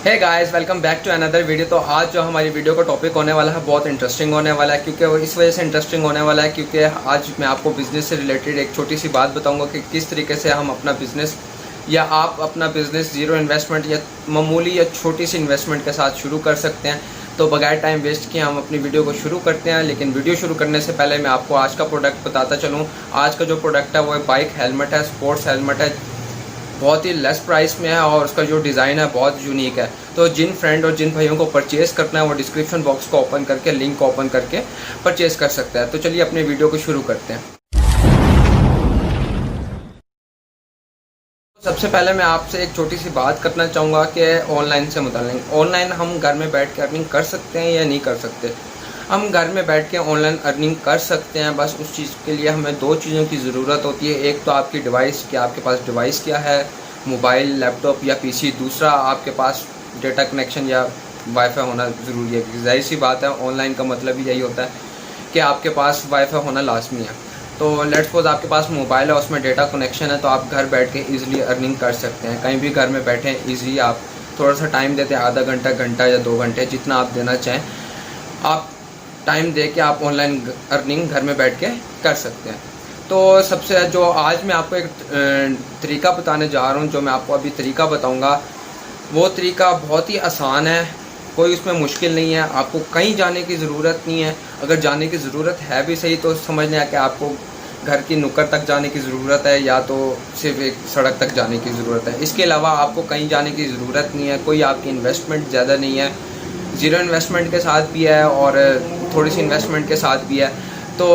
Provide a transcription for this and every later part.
Hey guys, welcome back to another video. तो आज जो हमारी वीडियो का टॉपिक होने वाला है बहुत इंटरेस्टिंग होने वाला है, क्योंकि वो इस वजह से इंटरेस्टिंग होने वाला है क्योंकि आज मैं आपको बिज़नेस से रिलेटेड एक छोटी सी बात बताऊंगा कि किस तरीके से हम अपना बिज़नेस या आप अपना बिज़नेस ज़ीरो इन्वेस्टमेंट या मामूली या छोटी सी इन्वेस्टमेंट के साथ शुरू कर सकते हैं। तो बगैर टाइम वेस्ट किए हम अपनी वीडियो को शुरू करते हैं। लेकिन वीडियो शुरू करने से पहले मैं आपको आज का प्रोडक्ट बताता चलूँ। आज का जो प्रोडक्ट है वो बाइक हेलमेट है, स्पोर्ट्स हेलमेट है, बहुत ही लेस प्राइस में है और उसका जो डिज़ाइन है बहुत यूनिक है। तो जिन फ्रेंड और जिन भाइयों को परचेज़ करना है वो डिस्क्रिप्शन बॉक्स को ओपन करके लिंक को ओपन करके परचेज़ कर सकता है। तो चलिए अपने वीडियो को शुरू करते हैं। सबसे पहले मैं आपसे एक छोटी सी बात करना चाहूँगा कि ऑनलाइन से मुताल्लिक़ ऑनलाइन हम घर में बैठ के अर्निंग कर सकते हैं या नहीं कर सकते। हम घर में बैठ के ऑनलाइन अर्निंग कर सकते हैं, बस उस चीज़ के लिए हमें दो चीज़ों की ज़रूरत होती है। एक तो आपकी डिवाइस, कि आपके पास डिवाइस क्या है, मोबाइल, लैपटॉप या पीसी। दूसरा आपके पास डेटा कनेक्शन या वाईफाई होना ज़रूरी है। जाहिर सी बात है, ऑनलाइन का मतलब ही यही होता है कि आपके पास वाईफाई होना लाजमी है। तो लेट्स सपोज आपके पास मोबाइल है, उसमें डेटा कनेक्शन है, तो आप घर बैठ के ईज़िली अर्निंग कर सकते हैं। कहीं भी घर में बैठे ईज़िली आप थोड़ा सा टाइम देते हैं, आधा घंटा, घंटा या 2 घंटे, जितना आप देना चाहें, आप टाइम दे के आप ऑनलाइन अर्निंग घर में बैठ के कर सकते हैं। तो सबसे जो आज मैं आपको एक तरीका बताने जा रहा हूँ, जो मैं आपको अभी तरीका बताऊँगा वो तरीका बहुत ही आसान है, कोई उसमें मुश्किल नहीं है। आपको कहीं जाने की ज़रूरत नहीं है। अगर जाने की ज़रूरत है भी सही तो समझ लें कि आपको घर की नुक्कड़ तक जाने की ज़रूरत है या तो सिर्फ एक सड़क तक जाने की ज़रूरत है। इसके अलावा आपको कहीं जाने की ज़रूरत नहीं है। कोई आपकी इन्वेस्टमेंट ज़्यादा नहीं है, ज़ीरो इन्वेस्टमेंट के साथ भी है और थोड़ी सी इन्वेस्टमेंट के साथ भी है। तो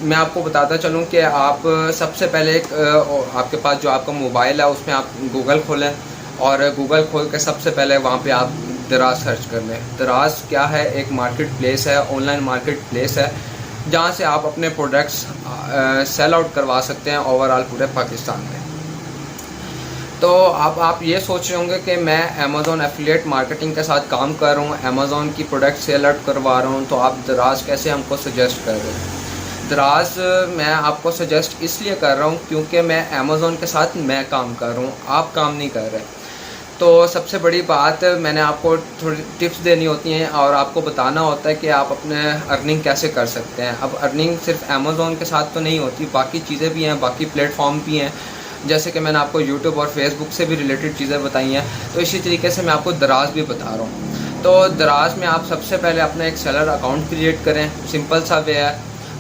मैं आपको बताता चलूँ कि आप सबसे पहले आपके पास जो आपका मोबाइल है उसमें आप गूगल खोलें और गूगल खोल के सबसे पहले वहाँ पे आप दराज सर्च कर लें। दराज क्या है? एक मार्केट प्लेस है, ऑनलाइन मार्केट प्लेस है, जहाँ से आप अपने प्रोडक्ट्स सेल आउट करवा सकते हैं ओवरऑल पूरे पाकिस्तान में। तो आप ये सोच रहे होंगे कि मैं अमेज़ॉन एफिलिएट मार्केटिंग के साथ काम कर रहा हूँ, अमेज़ॉन की प्रोडक्ट सेल आउट करवा रहा हूँ, तो आप दराज कैसे हमको सजेस्ट कर रहे हैं? दराज मैं आपको सजेस्ट इसलिए कर रहा हूँ क्योंकि मैं अमेज़ॉन के साथ मैं काम कर रहा हूँ, आप काम नहीं कर रहे। तो सबसे बड़ी बात, मैंने आपको थोड़ी टिप्स देनी होती हैं और आपको बताना होता है कि आप अपने अर्निंग कैसे कर सकते हैं। अब अर्निंग सिर्फ अमेज़ॉन के साथ तो नहीं होती, बाकी चीज़ें भी हैं, बाकी प्लेटफॉर्म भी हैं, जैसे कि मैंने आपको यूट्यूब और फेसबुक से भी रिलेटेड चीज़ें बताई हैं। तो इसी तरीके से मैं आपको दराज भी बता रहा हूँ। तो दराज में आप सबसे पहले अपना एक सेलर अकाउंट क्रिएट करें, सिंपल सा वे है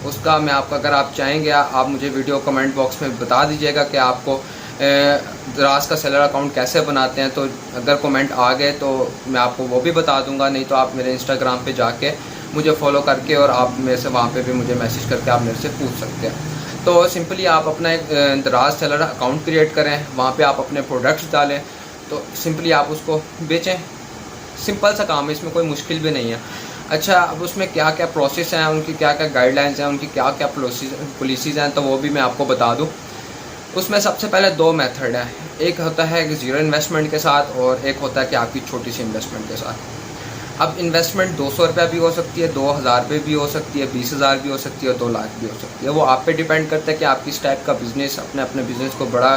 उसका। मैं आपका, अगर आप चाहेंगे आप मुझे वीडियो कमेंट बॉक्स में बता दीजिएगा कि आपको दराज का सेलर अकाउंट कैसे बनाते हैं। तो अगर कमेंट आ गए तो मैं आपको वो भी बता दूंगा, नहीं तो आप मेरे इंस्टाग्राम पे जाके मुझे फॉलो करके और आप मेरे से वहाँ पे भी मुझे मैसेज करके आप मेरे से पूछ सकते हैं। तो सिंपली आप अपना एक दराज सेलर अकाउंट क्रिएट करें, वहाँ पे आप अपने प्रोडक्ट्स डालें, तो सिंपली आप उसको बेचें। सिंपल सा काम है, इसमें कोई मुश्किल भी नहीं है। अच्छा, अब उसमें क्या क्या प्रोसेस हैं, उनकी क्या क्या गाइडलाइंस हैं, उनकी क्या क्या पॉलिसीज़ हैं, तो वो भी मैं आपको बता दूँ। उसमें सबसे पहले 2 मेथड हैं, एक होता है कि ज़ीरो इन्वेस्टमेंट के साथ और एक होता है कि आपकी छोटी सी इन्वेस्टमेंट के साथ। अब इन्वेस्टमेंट 200 रुपया भी हो सकती है, 2000 रुपये भी हो सकती है, 20,000 भी हो सकती है और 2 लाख भी हो सकती है। वो आप पे डिपेंड करता है कि आप किस टाइप का बिज़नेस, अपने बिज़नेस को बड़ा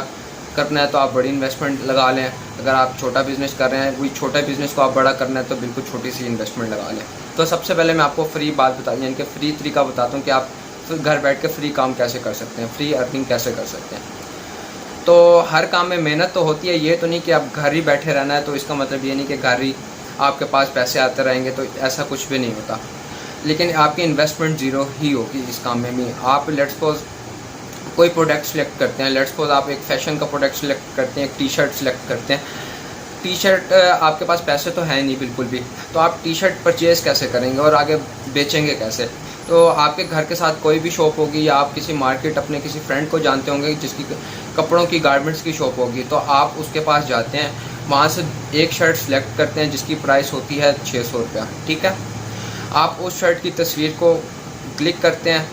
करना है तो आप बड़ी इन्वेस्टमेंट लगा लें। अगर आप छोटा बिज़नेस कर रहे हैं, कोई छोटा बिज़नेस को आप बड़ा करना है तो बिल्कुल छोटी सी इन्वेस्टमेंट लगा लें। तो सबसे पहले मैं आपको फ्री बात बताऊँ, यानी कि फ्री तरीका बताता हूँ कि आप घर बैठ के फ्री काम कैसे कर सकते हैं, फ्री अर्निंग कैसे कर सकते हैं। तो हर काम में मेहनत तो होती है, ये तो नहीं कि आप घर ही बैठे रहना है, तो इसका मतलब ये नहीं कि घर ही आपके पास पैसे आते रहेंगे, तो ऐसा कुछ भी नहीं होता। लेकिन आपकी इन्वेस्टमेंट ज़ीरो ही होगी इस काम में भी। आप लेट्स सपोज कोई प्रोडक्ट सेलेक्ट करते हैं, लेट्स सपोज आप एक फ़ैशन का प्रोडक्ट सेलेक्ट करते हैं, एक टी शर्ट सेलेक्ट करते हैं। टी शर्ट, आपके पास पैसे तो हैं नहीं बिल्कुल भी, तो आप टी शर्ट परचेज़ कैसे करेंगे और आगे बेचेंगे कैसे? तो आपके घर के साथ कोई भी शॉप होगी या आप किसी मार्केट अपने किसी फ्रेंड को जानते होंगे जिसकी कपड़ों की, गारमेंट्स की शॉप होगी, तो आप उसके पास जाते हैं, वहाँ से एक शर्ट सेलेक्ट करते हैं जिसकी प्राइस होती है 600 रुपया, ठीक है। आप उस शर्ट की तस्वीर को क्लिक करते हैं,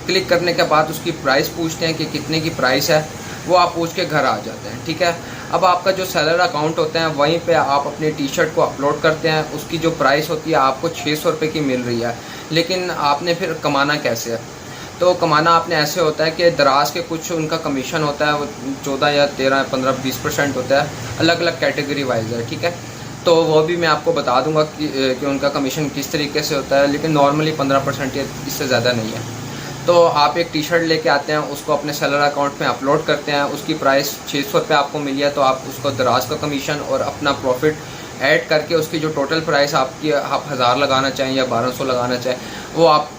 क्लिक करने के बाद उसकी प्राइस पूछते हैं कि कितने की प्राइस है, वो आप पूछ के घर आ जाते हैं, ठीक है। अब आपका जो सेलर अकाउंट होता है वहीं पे आप अपनी टी शर्ट को अपलोड करते हैं, उसकी जो प्राइस होती है आपको 600 रुपये की मिल रही है। लेकिन आपने फिर कमाना कैसे है? तो कमाना आपने ऐसे होता है कि दराज के कुछ उनका कमीशन होता है, वो 14 या 13, 15, 20% होता है, अलग अलग कैटेगरी वाइज है, ठीक है। तो वो भी मैं आपको बता दूंगा कि उनका कमीशन किस तरीके से होता है, लेकिन नॉर्मली 15% या इससे ज़्यादा नहीं है। तो आप एक टी शर्ट लेके आते हैं, उसको अपने सेलर अकाउंट में अपलोड करते हैं, उसकी प्राइस 600 रुपये आपको मिली है, तो आप उसको दराज का कमीशन और अपना प्रॉफिट ऐड करके उसकी जो टोटल प्राइस आपकी आप 1000 लगाना चाहें या 1200 लगाना चाहें, वो आप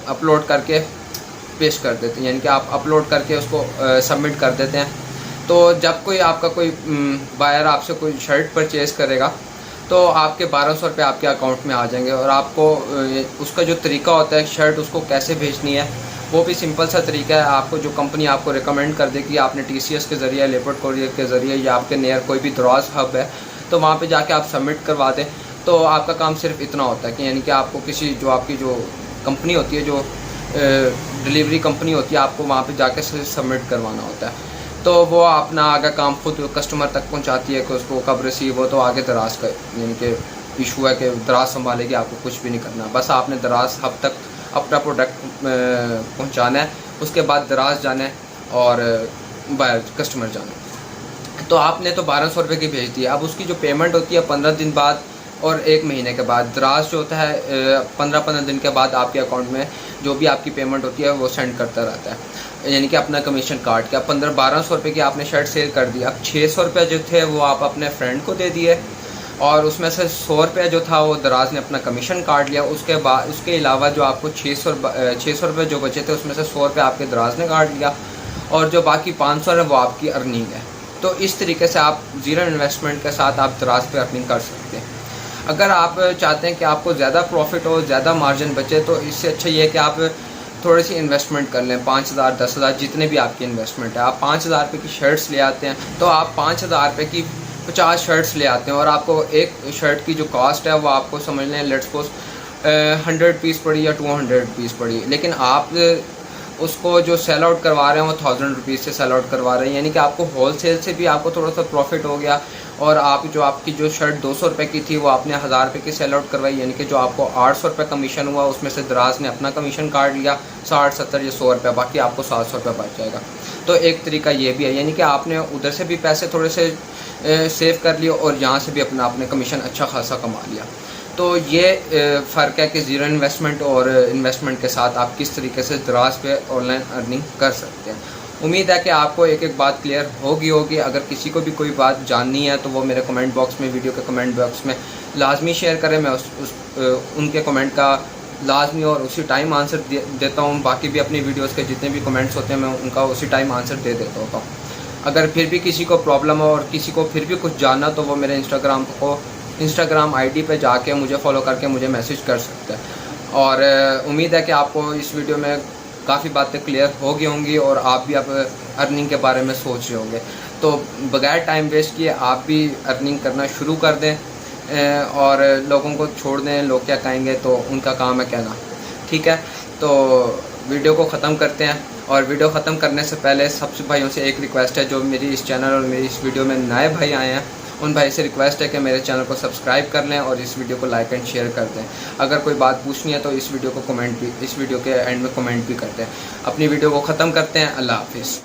अपलोड करके पेश कर देते हैं, यानी कि आप अपलोड करके उसको सबमिट कर देते हैं। तो जब कोई आपका कोई बायर आपसे कोई शर्ट परचेज़ करेगा तो आपके 1200 रुपये आपके अकाउंट में आ जाएंगे। और आपको उसका जो तरीका होता है शर्ट उसको कैसे भेजनी है वो भी सिंपल सा तरीका है। आपको जो कंपनी आपको रिकमेंड कर देगी, आपने TCS के ज़रिए, लेपर्ड कोरियर के ज़रिए या आपके नियर कोई भी दराज हब है, तो वहाँ पे जाके आप सबमिट करवा दें। तो आपका काम सिर्फ इतना होता है कि यानी कि आपको किसी जो आपकी जो कंपनी होती है, जो डिलीवरी कंपनी होती है, आपको वहाँ पे जाके सबमिट करवाना होता है। तो वो अपना आगे काम खुद कस्टमर तक पहुँचाती है कि उसको कब रिसीव हो। तो आगे दराज का यानी कि इशू है कि दराज संभालेगी, आपको कुछ भी नहीं करना, बस आपने दराज हब तक अपना प्रोडक्ट पहुँचाना है, उसके बाद दराज जाना है और बायर कस्टमर जाना है। तो आपने तो 1200 रुपये की भेज दी। अब उसकी जो पेमेंट होती है 15 दिन बाद और 1 महीने के बाद, दराज जो होता है 15 दिन के बाद आपके अकाउंट में जो भी आपकी पेमेंट होती है वो सेंड करता रहता है, यानी कि अपना कमीशन काट के। अब 1200 रुपये की आपने शर्ट सेल कर दी। अब 600 रुपये जो थे वो आप अपने फ्रेंड को दे दिए और उसमें से 100 रुपये जो था वो दराज ने अपना कमीशन काट लिया। उसके बाद उसके अलावा जो आपको 600 रुपये जो बचे थे उसमें से 100 रुपये आपके दराज ने काट लिया और जो बाकी 500 है वो आपकी अर्निंग है। तो इस तरीके से आप ज़ीरो इन्वेस्टमेंट के साथ आप दराज पे अर्निंग कर सकते हैं। अगर आप चाहते हैं कि आपको ज़्यादा प्रॉफिट हो, ज़्यादा मार्जिन बचे, तो इससे अच्छा ये है कि आप थोड़ी सी इन्वेस्टमेंट कर लें। 5000 10,000 जितने भी आपकी इन्वेस्टमेंट है, आप 5000 रुपये की शर्ट्स ले आते हैं, तो आप 5000 रुपये की 50 शर्ट्स ले आते हैं और आपको एक शर्ट की जो कॉस्ट है वो आपको समझ लें लेट्स सपोज 100 पीस पड़ी या 200 पीस पड़ी, लेकिन आप उसको जो सेल आउट करवा रहे हैं वो 1000 रुपीज़ से सेल आउट करवा रहे हैं, यानी कि आपको होल सेल से भी आपको थोड़ा सा प्रॉफिट हो गया। और आप जो आपकी जो शर्ट 200 रुपये की थी वो आपने 1000 रुपये की सेल आउट करवाई, यानी कि जो आपको 800 रुपये कमीशन हुआ उसमें से दराज ने अपना कमीशन काट लिया 60 70 या 100 रुपये, बाकी आपको 700 रुपये बच जाएगा। तो एक तरीका ये भी है, यानी कि आपने उधर से भी पैसे थोड़े से सेव कर लिए और यहाँ से भी अपना आपने कमीशन अच्छा खासा कमा लिया। तो ये फ़र्क है कि ज़ीरो इन्वेस्टमेंट और इन्वेस्टमेंट के साथ आप किस तरीके से दराज पे ऑनलाइन अर्निंग कर सकते हैं। उम्मीद है कि आपको एक एक बात क्लियर होगी। अगर किसी को भी कोई बात जाननी है तो वो मेरे कमेंट बॉक्स में, वीडियो के कमेंट बॉक्स में लाजमी शेयर करें। मैं उनके कमेंट का लाजमी और उसी टाइम आंसर देता हूँ। बाकी भी अपनी वीडियोज़ के जितने भी कमेंट्स होते हैं मैं उनका उसी टाइम आंसर दे देता होता हूँ। अगर फिर भी किसी को प्रॉब्लम हो और किसी को फिर भी कुछ जानना, तो वो मेरे इंस्टाग्राम ID पे जाके मुझे फॉलो करके मुझे मैसेज कर सकते हैं। और उम्मीद है कि आपको इस वीडियो में काफ़ी बातें क्लियर हो गई होंगी और आप भी अब अर्निंग के बारे में सोच रहे होंगे। तो बगैर टाइम वेस्ट किए आप भी अर्निंग करना शुरू कर दें और लोगों को छोड़ दें, लोग क्या कहेंगे तो उनका काम है कहना। ठीक है, तो वीडियो को ख़त्म करते हैं। और वीडियो ख़त्म करने से पहले सबसे भाइयों से एक रिक्वेस्ट है, जो मेरी इस चैनल और मेरी इस वीडियो में नए भाई आए हैं, उन भाई से रिक्वेस्ट है कि मेरे चैनल को सब्सक्राइब कर लें और इस वीडियो को लाइक एंड शेयर कर दें। अगर कोई बात पूछनी है तो इस वीडियो के एंड में कमेंट भी कर दें। अपनी वीडियो को ख़त्म करते हैं। अल्लाह हाफिज़।